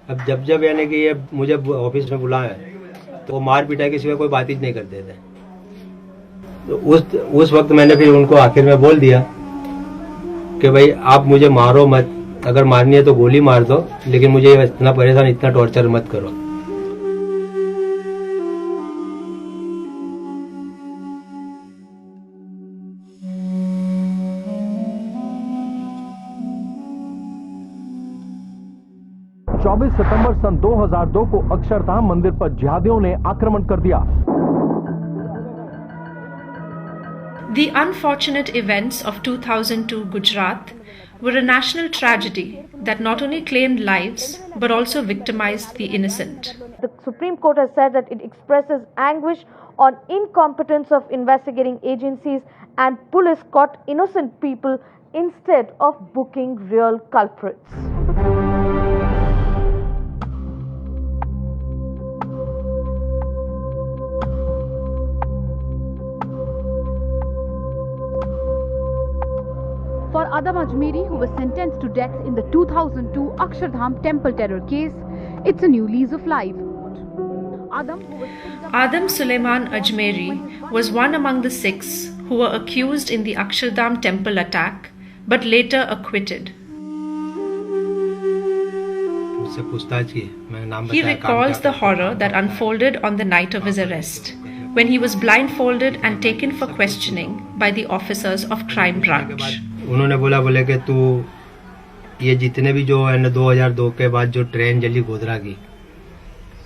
अब जब जब यानी कि ये मुझे ऑफिस में बुलाए तो मार पिटाई के सिवा कोई बात ही नहीं करते थे। तो उस वक्त मैंने फिर उनको आखिर में बोल दिया कि भाई आप मुझे मारो मत, अगर मारनी है तो गोली मार दो, लेकिन मुझे इतना परेशान, इतना टॉर्चर मत करो। सितंबर सन 2002 को अक्षरधाम मंदिर पर जिहादियों ने आक्रमण कर दिया। The unfortunate events of 2002 Gujarat were a national tragedy that not only claimed lives but also victimized the innocent. The Supreme Court has said that it expresses anguish on incompetence of investigating agencies and police caught innocent people instead of booking real culprits. For Adam Ajmeri, who was sentenced to death in the 2002 Akshardham temple terror case, it's a new lease of life. Adam Suleiman Ajmeri was one among the 6 who were accused in the Akshardham temple attack, but later acquitted. He recalls the horror that unfolded on the night of his arrest, when he was blindfolded and taken for questioning by the officers of Crime Branch. उन्होंने बोले कि तू ये जितने भी जो है ना 2002 के बाद जो ट्रेन जली गोधरा की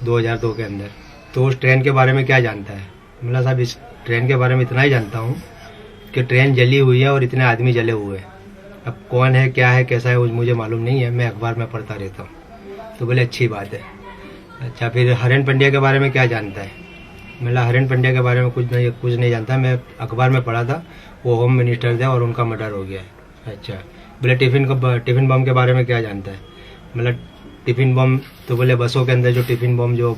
2002 के अंदर, तो उस ट्रेन के बारे में क्या जानता है? मतलब साहब इस ट्रेन के बारे में इतना ही जानता हूँ कि ट्रेन जली हुई है और इतने आदमी जले हुए हैं। अब कौन है, क्या है, कैसा है मुझे मालूम नहीं है, मैं अखबार में पढ़ता रहता हूँ। तो बोले अच्छी बात है। अच्छा, फिर हरेन पंड्या के बारे में क्या जानता है? मतलब हरेन पंड्या के बारे में कुछ नहीं जानता, मैं अखबार में पढ़ा था, वो होम मिनिस्टर थे और उनका मर्डर हो गया है। अच्छा, बोले टिफिन बम के बारे में क्या जानता है? मतलब टिफिन बम, तो बोले बसों के अंदर जो टिफिन बम जो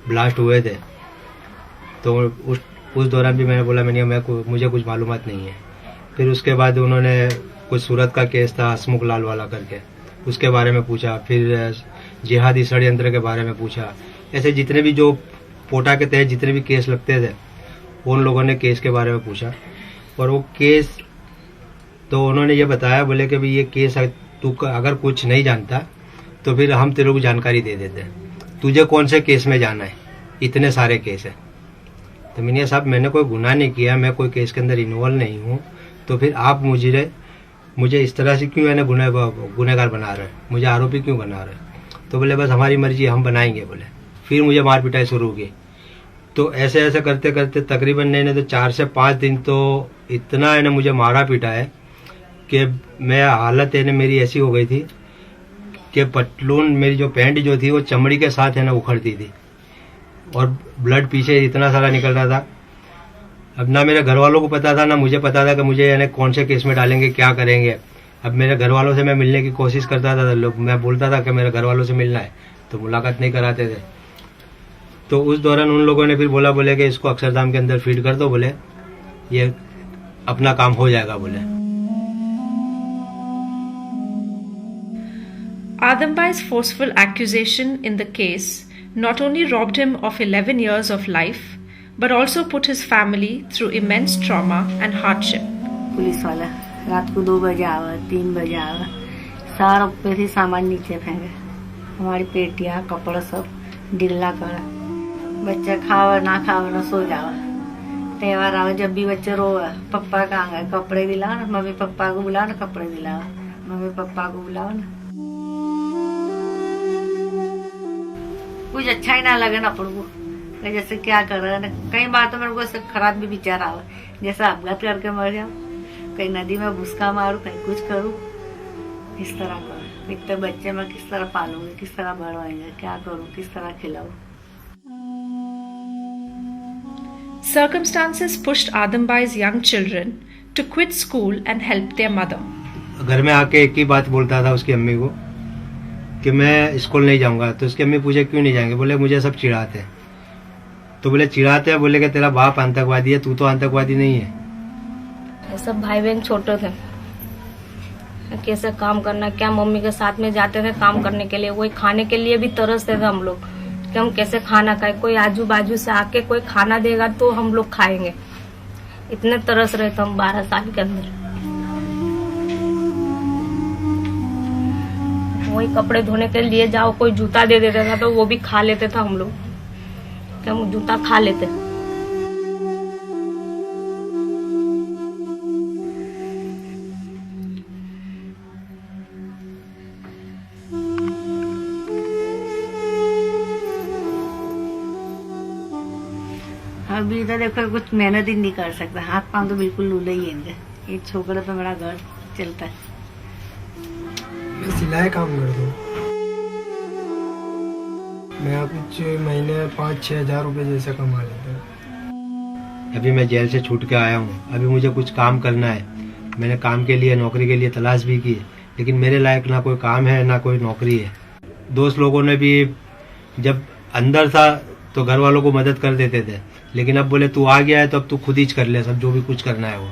ब्लास्ट हुए थे, तो उस दौरान भी मैंने बोला मुझे कुछ मालूमात नहीं है। फिर उसके बाद उन्होंने कुछ सूरत का केस था हसमुख लाल वाला करके, उसके बारे में पूछा। फिर जिहादी षड्यंत्र के बारे में पूछा। ऐसे जितने भी जो पोटा के तहत जितने भी केस लगते थे, उन लोगों ने केस के बारे में पूछा। और वो केस तो उन्होंने ये बताया, बोले कि भाई ये केस तू अगर कुछ नहीं जानता तो फिर हम तेरे को जानकारी दे देते, तुझे कौन से केस में जाना है, इतने सारे केस है। तो मियां साहब मैंने कोई गुनाह नहीं किया, मैं कोई केस के अंदर इन्वॉल्व नहीं हूँ, तो फिर आप मुझे इस तरह से क्यों है ना गुनहगार बना रहे, मुझे आरोपी क्यों बना रहे? तो बोले बस हमारी मर्जी, हम बनाएंगे। बोले फिर मुझे मार पिटाई शुरू हो गई। तो ऐसे करते करते तकरीबन नहीं तो 4 से 5 दिन तो इतना है ना मुझे मारा पीटा है कि मैं हालत है ना मेरी ऐसी हो गई थी कि पतलून मेरी जो पैंट जो थी वो चमड़ी के साथ है ना उखड़ती थी और ब्लड पीछे इतना सारा निकल रहा था। अब ना मेरे घर वालों को पता था ना मुझे पता था कि मुझे यानी कौन से केस में डालेंगे, क्या करेंगे। अब मेरे घर वालों से मैं मिलने की कोशिश करता था, मैं बोलता था कि मेरे घर वालों से मिलना है, तो मुलाकात नहीं कराते थे। तो उस दौरान उन लोगों ने फिर बोले कि इसको अक्षरधाम के अंदर फीड कर दो, बोले ये अपना काम हो जाएगा। बोले Adam Bai's forceful accusation in the case not only robbed him of 11 years of life but also put his family through immense trauma and hardship. Police वाला रात को 2 बजे आवा, 3 बजे आवा, सारा ऊपर ही सामान नीचे फेंके, हमारी पेटियां कपड़ा सब ढीला करा। बच्चा खावा ना खावा ना सो जावा। त्यौहार आवा जब भी बच्चे रोवा, पप्पा कहाँ गए, कपड़े दिलाओ ना, मम्मी पप्पा को बुलाओ ना, कपड़े दिलाओ, मम्मी पप्पा को बुलाओ ना। कुछ अच्छा ही ना लगे ना अपन को, जैसे क्या कर रहे हैं। कई बार तो मेरे को ऐसे खराब भी विचार आवा, जैसे अपघात करके मर जाओ, कहीं नदी में भूसका मारू, कहीं कुछ करूँ, किस तरह करूँ। इतने बच्चे मैं किस तरह पालूंगी, किस तरह बढ़वाएंगे, क्या करूँ, किस तरह खिलाऊं। Circumstances pushed Adam Bai's young children to quit school and help their mother. घर में आके एक ही बात बोलता था उसकी अम्मी को कि मैं स्कूल नहीं जाऊंगा। तो उसकी अम्मी पूछे क्यों नहीं जाएंगे? बोले मुझे सब चिढ़ाते हैं। तो बोले चिढ़ाते हैं, बोले कि तेरा बाप आतंकवादी है, तू तो आतंकवादी नहीं है। सब भाई बहन छोटे थे, कैसे काम करना, क्या मम्मी के साथ में जाते थे काम करने के लिए, वही खाने के लिए भी तरसते थे हम लोग कि हम कैसे खाना खाए, कोई आजू बाजू से आके कोई खाना देगा तो हम लोग खाएंगे, इतने तरस रहे थे हम 12 साल के अंदर। वही कपड़े धोने के लिए जाओ, कोई जूता दे देता था तो वो भी खा लेते थे हम लोग, कि हम जूता खा लेते। अभी तो देखो कुछ मेहनत ही नहीं कर सकता, हाथ पांव तो बिल्कुल लूले ही हैं। एक छोकरा तो मेरा घर चलता है। मैं सिलाई काम करता हूँ। मैं कुछ महीने 5-6 हज़ार रुपये जैसे कमा लेता हूँ। अभी मैं जेल से छूट के आया हूँ, अभी मुझे कुछ काम करना है। मैंने काम के लिए, नौकरी के लिए तलाश भी की, लेकिन मेरे लायक ना कोई काम है ना कोई नौकरी है। दोस्त लोगों ने भी, जब अंदर था तो घर वालों को मदद कर देते थे, लेकिन अब बोले तू आ गया है तो अब तू खुद ही कर ले सब, जो भी कुछ करना है वो।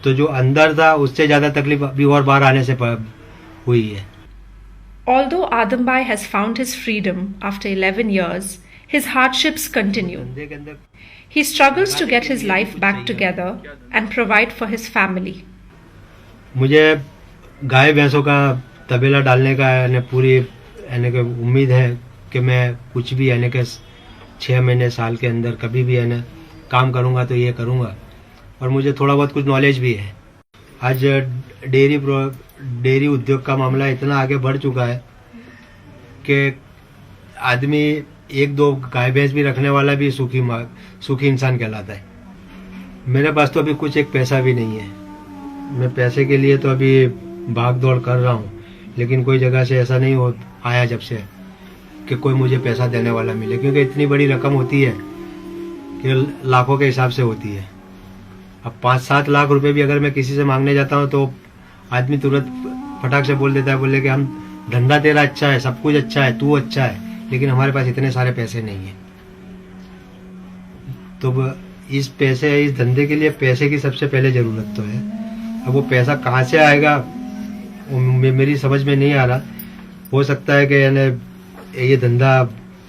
तो जो अंदर था उससे ज्यादा तकलीफ अभी और बाहर आने से हुई है। Although Adambai has found his freedom after 11 years, his hardships continue. He struggles to get his life back together and provide for his family. मुझे गाय भैंसों का तबेला डालने का पूरी उम्मीद है कि मैं कुछ भी 6 महीने साल के अंदर कभी भी काम करूंगा तो ये करूंगा। और मुझे थोड़ा बहुत कुछ नॉलेज भी है। आज डेयरी उद्योग का मामला इतना आगे बढ़ चुका है कि आदमी 1-2 गाय भैंस भी रखने वाला भी सुखी इंसान कहलाता है। मेरे पास तो अभी कुछ एक पैसा भी नहीं है। मैं पैसे के लिए तो अभी भाग दौड़ कर रहा हूँ, लेकिन कोई जगह से ऐसा नहीं हो आया जब से कि कोई मुझे पैसा देने वाला मिले, क्योंकि इतनी बड़ी रकम होती है कि लाखों के हिसाब से होती है। अब 5-7 लाख रुपए भी अगर मैं किसी से मांगने जाता हूँ तो आदमी तुरंत फटाक से बोल देता है, बोले कि हम धंधा तेरा अच्छा है, सब कुछ अच्छा है, तू अच्छा है, लेकिन हमारे पास इतने सारे पैसे नहीं है। तो इस धंधे के लिए पैसे की सबसे पहले जरूरत तो है। अब वो पैसा कहाँ से आएगा वो मेरी समझ में नहीं आ रहा। हो सकता है कि ये धंधा